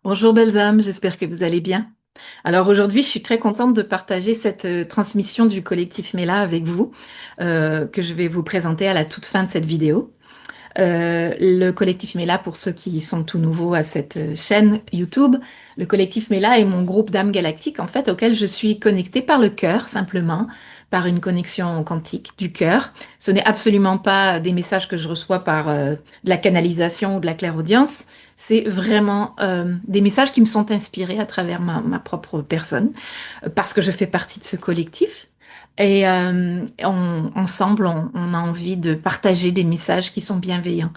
Bonjour belles âmes, j'espère que vous allez bien. Alors aujourd'hui, je suis très contente de partager cette transmission du collectif Mela avec vous, que je vais vous présenter à la toute fin de cette vidéo. Le collectif Mela, pour ceux qui sont tout nouveaux à cette chaîne YouTube, le collectif Mela est mon groupe d'âmes galactiques, en fait, auquel je suis connectée par le cœur, simplement, par une connexion quantique du cœur. Ce n'est absolument pas des messages que je reçois par de la canalisation ou de la clairaudience. C'est vraiment des messages qui me sont inspirés à travers ma propre personne, parce que je fais partie de ce collectif. Et ensemble, on a envie de partager des messages qui sont bienveillants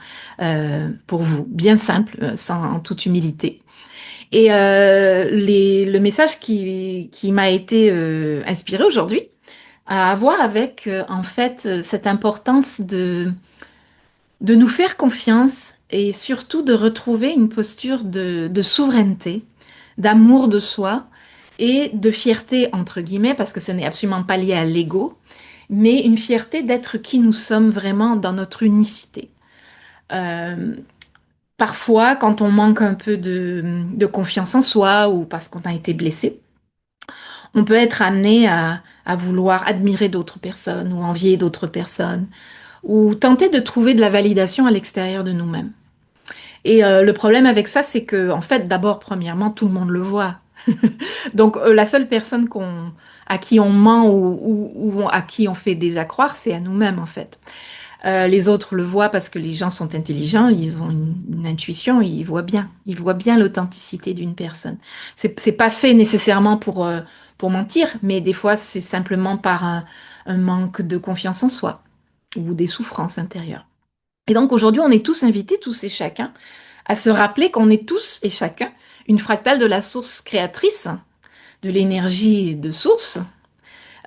pour vous, bien simples, sans, en toute humilité. Et le message qui m'a été inspiré aujourd'hui a à voir avec, en fait, cette importance de nous faire confiance et surtout de retrouver une posture de souveraineté, d'amour de soi et de fierté, entre guillemets, parce que ce n'est absolument pas lié à l'ego, mais une fierté d'être qui nous sommes vraiment dans notre unicité. Euh, Parfois, quand on manque un peu de confiance en soi ou parce qu'on a été blessé, on peut être amené à vouloir admirer d'autres personnes ou envier d'autres personnes ou tenter de trouver de la validation à l'extérieur de nous-mêmes. Et le problème avec ça, c'est que, en fait, d'abord, premièrement, tout le monde le voit. Donc, la seule personne à qui on ment ou à qui on fait désaccroire, c'est à nous-mêmes, en fait. Les autres le voient parce que les gens sont intelligents, ils ont une intuition, ils voient bien l'authenticité d'une personne. C'est pas fait nécessairement pour mentir, mais des fois, c'est simplement par un manque de confiance en soi ou des souffrances intérieures. Et donc, aujourd'hui, on est tous invités, tous et chacun, à se rappeler qu'on est tous et chacun une fractale de la source créatrice, de l'énergie de source,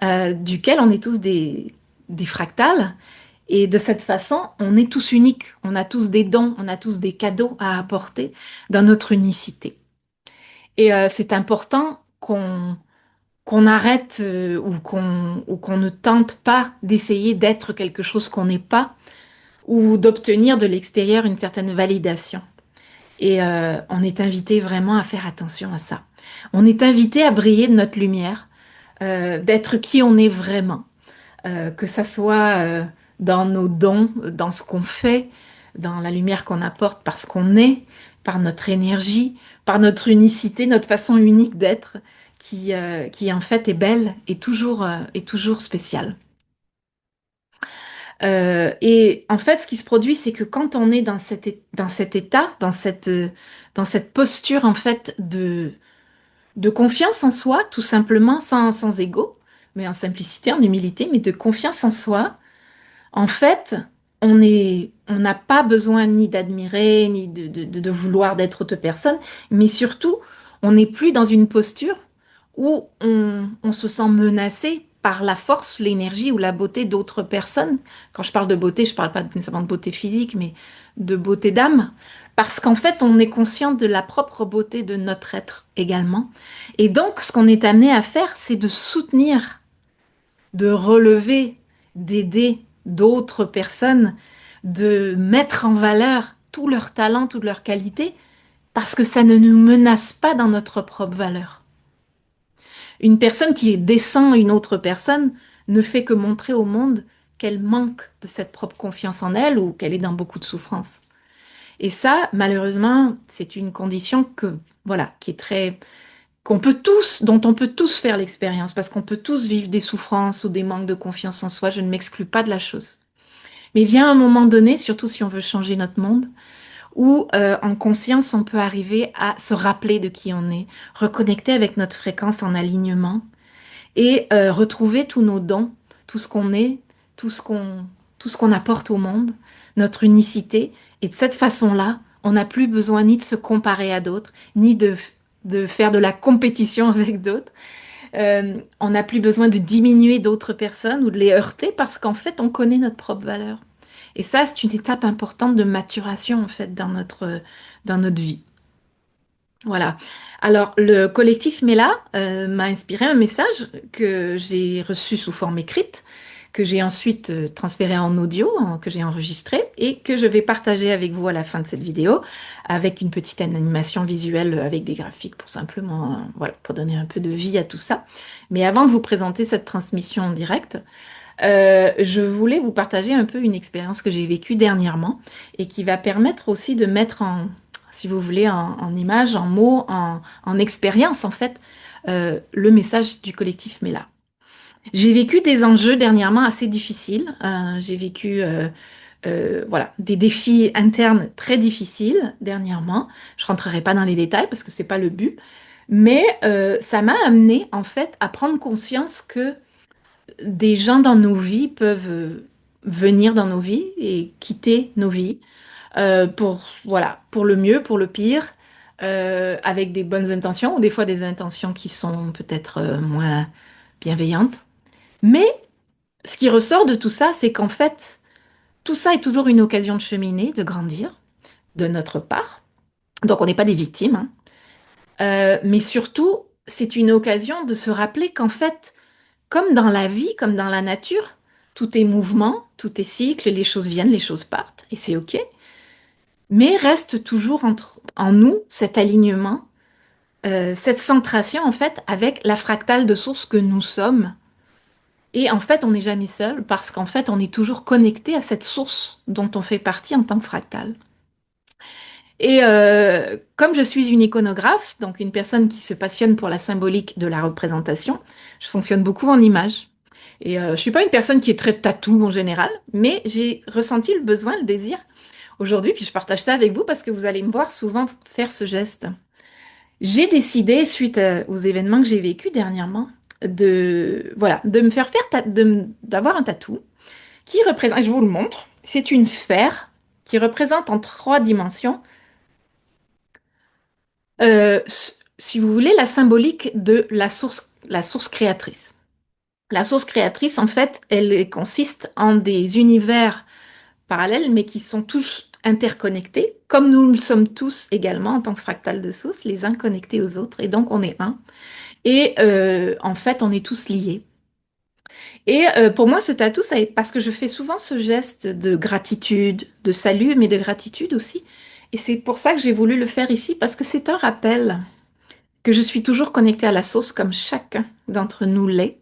duquel on est tous des fractales. Et de cette façon, on est tous uniques, on a tous des dons, on a tous des cadeaux à apporter dans notre unicité. Et c'est important qu'on arrête ou qu'on ne tente pas d'essayer d'être quelque chose qu'on n'est pas ou d'obtenir de l'extérieur une certaine validation. Et on est invité vraiment à faire attention à ça. On est invité à briller de notre lumière, d'être qui on est vraiment, que ça soit dans nos dons, dans ce qu'on fait, dans la lumière qu'on apporte parce qu'on est, par notre énergie, par notre unicité, notre façon unique d'être, qui en fait est belle et toujours spéciale. Et en fait, ce qui se produit, c'est que quand on est dans cet état, dans cette posture en fait de confiance en soi, tout simplement, sans ego, mais en simplicité, en humilité, mais de confiance en soi, en fait, on n'a pas besoin ni d'admirer, ni de vouloir d'être autre personne, mais surtout, on n'est plus dans une posture où on se sent menacé par la force, l'énergie ou la beauté d'autres personnes. Quand je parle de beauté, je parle pas nécessairement de beauté physique, mais de beauté d'âme. Parce qu'en fait, on est conscient de la propre beauté de notre être également. Et donc, ce qu'on est amené à faire, c'est de soutenir, de relever, d'aider d'autres personnes, de mettre en valeur tout leur talent, toute leur qualité, parce que ça ne nous menace pas dans notre propre valeur. Une personne qui descend une autre personne ne fait que montrer au monde qu'elle manque de cette propre confiance en elle ou qu'elle est dans beaucoup de souffrance. Et ça, malheureusement, c'est une condition voilà, qui est dont on peut tous faire l'expérience, parce qu'on peut tous vivre des souffrances ou des manques de confiance en soi, je ne m'exclus pas de la chose. Mais vient un moment donné, surtout si on veut changer notre monde, où en conscience, on peut arriver à se rappeler de qui on est, reconnecter avec notre fréquence en alignement et retrouver tous nos dons, tout ce qu'on est, tout ce qu'on, tout ce qu'on apporte au monde, notre unicité. Et de cette façon-là, on n'a plus besoin ni de se comparer à d'autres, ni de faire de la compétition avec d'autres. On n'a plus besoin de diminuer d'autres personnes ou de les heurter parce qu'en fait, on connaît notre propre valeur. Et ça, c'est une étape importante de maturation en fait dans notre vie. Voilà. Alors, le collectif Mela m'a inspiré un message que j'ai reçu sous forme écrite, que j'ai ensuite transféré en audio, que j'ai enregistré et que je vais partager avec vous à la fin de cette vidéo avec une petite animation visuelle avec des graphiques pour simplement, voilà, pour donner un peu de vie à tout ça. Mais avant de vous présenter cette transmission en direct, je voulais vous partager un peu une expérience que j'ai vécue dernièrement et qui va permettre aussi de mettre en, si vous voulez, en image, en mots, en expérience en fait, le message du collectif Mela. J'ai vécu des enjeux dernièrement assez difficiles. J'ai vécu voilà, des défis internes très difficiles dernièrement. Je rentrerai pas dans les détails parce que c'est pas le but. Mais ça m'a amené en fait à prendre conscience que des gens dans nos vies peuvent venir dans nos vies et quitter nos vies pour, voilà, pour le mieux, pour le pire, avec des bonnes intentions ou des fois des intentions qui sont peut-être moins bienveillantes. Mais ce qui ressort de tout ça, c'est qu'en fait, tout ça est toujours une occasion de cheminer, de grandir, de notre part. Donc on n'est pas des victimes, hein. Mais surtout, c'est une occasion de se rappeler qu'en fait, comme dans la vie, comme dans la nature, tout est mouvement, tout est cycle, les choses viennent, les choses partent, et c'est OK. Mais reste toujours en nous cet alignement, cette centration en fait avec la fractale de source que nous sommes. Et en fait, on n'est jamais seul parce qu'en fait, on est toujours connecté à cette source dont on fait partie en tant que fractale. Et comme je suis une iconographe, donc une personne qui se passionne pour la symbolique de la représentation, je fonctionne beaucoup en images. Et je suis pas une personne qui est très tatou en général, mais j'ai ressenti le besoin, le désir aujourd'hui, puis je partage ça avec vous parce que vous allez me voir souvent faire ce geste. J'ai décidé, suite aux événements que j'ai vécus dernièrement, de, voilà, de me faire d'avoir un tatou qui représente, je vous le montre, c'est une sphère qui représente en 3 dimensions, si vous voulez, la symbolique de la source créatrice. La source créatrice, en fait, elle consiste en des univers parallèles, mais qui sont tous interconnectés, comme nous le sommes tous également en tant que fractales de source, les uns connectés aux autres, et donc on est un. Et en fait, on est tous liés. Et pour moi, ce tatou, parce que je fais souvent ce geste de gratitude, de salut, mais de gratitude aussi. Et c'est pour ça que j'ai voulu le faire ici, parce que c'est un rappel que je suis toujours connectée à la source, comme chacun d'entre nous l'est.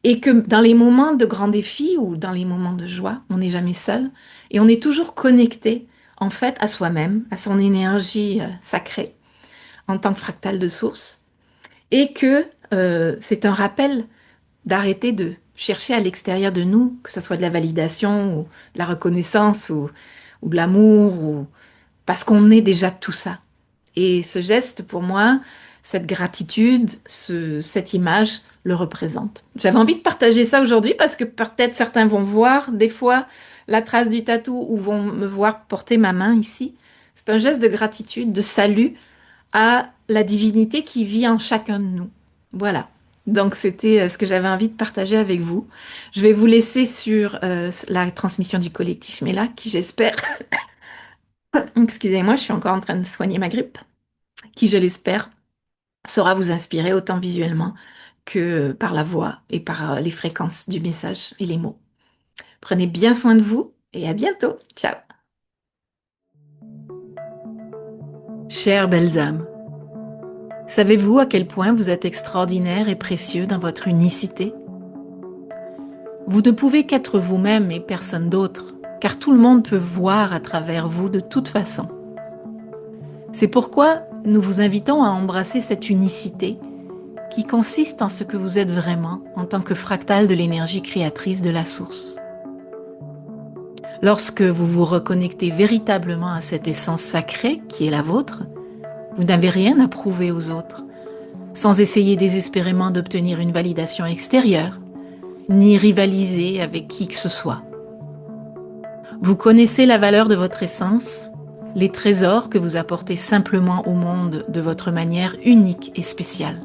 Et que dans les moments de grands défis ou dans les moments de joie, on n'est jamais seul. Et on est toujours connecté, en fait, à soi-même, à son énergie sacrée, en tant que fractal de source. Et que c'est un rappel d'arrêter de chercher à l'extérieur de nous, que ce soit de la validation ou de la reconnaissance ou de l'amour, parce qu'on est déjà tout ça. Et ce geste, pour moi, cette gratitude, cette image le représente. J'avais envie de partager ça aujourd'hui parce que peut-être certains vont voir des fois la trace du tatou ou vont me voir porter ma main ici. C'est un geste de gratitude, de salut à la divinité qui vit en chacun de nous. Voilà. Donc c'était ce que j'avais envie de partager avec vous. Je vais vous laisser sur la transmission du collectif Mela, qui j'espère, excusez-moi, je suis encore en train de soigner ma grippe, qui je l'espère saura vous inspirer autant visuellement que par la voix et par les fréquences du message et les mots. Prenez bien soin de vous et à bientôt. Ciao. Chères belles âmes, savez-vous à quel point vous êtes extraordinaires et précieux dans votre unicité? Vous ne pouvez qu'être vous-même et personne d'autre, car tout le monde peut voir à travers vous de toute façon. C'est pourquoi nous vous invitons à embrasser cette unicité qui consiste en ce que vous êtes vraiment en tant que fractal de l'énergie créatrice de la source. Lorsque vous vous reconnectez véritablement à cette essence sacrée qui est la vôtre, vous n'avez rien à prouver aux autres, sans essayer désespérément d'obtenir une validation extérieure, ni rivaliser avec qui que ce soit. Vous connaissez la valeur de votre essence, les trésors que vous apportez simplement au monde de votre manière unique et spéciale.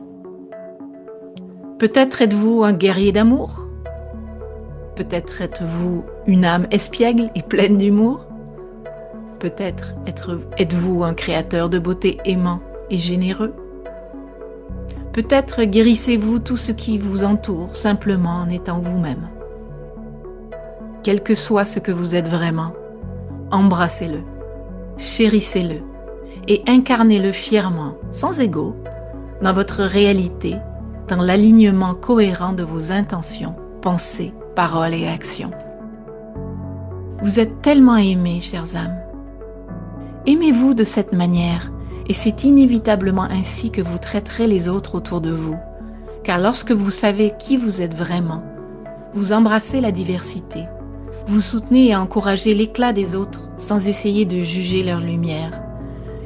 Peut-être êtes-vous un guerrier d'amour? Peut-être êtes-vous une âme espiègle et pleine d'humour? Peut-être êtes-vous un créateur de beauté aimant et généreux? Peut-être guérissez-vous tout ce qui vous entoure simplement en étant vous-même. quel que soit ce que vous êtes vraiment, embrassez-le, chérissez-le et incarnez-le fièrement, sans ego, dans votre réalité, dans l'alignement cohérent de vos intentions, pensées, paroles et actions. Vous êtes tellement aimés, chères âmes. Aimez-vous de cette manière et c'est inévitablement ainsi que vous traiterez les autres autour de vous. Car lorsque vous savez qui vous êtes vraiment, vous embrassez la diversité, vous soutenez et encouragez l'éclat des autres sans essayer de juger leur lumière,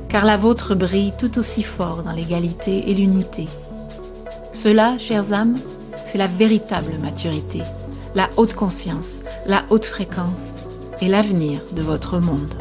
car la vôtre brille tout aussi fort dans l'égalité et l'unité. Cela, chères âmes, c'est la véritable maturité, la haute conscience, la haute fréquence et l'avenir de votre monde.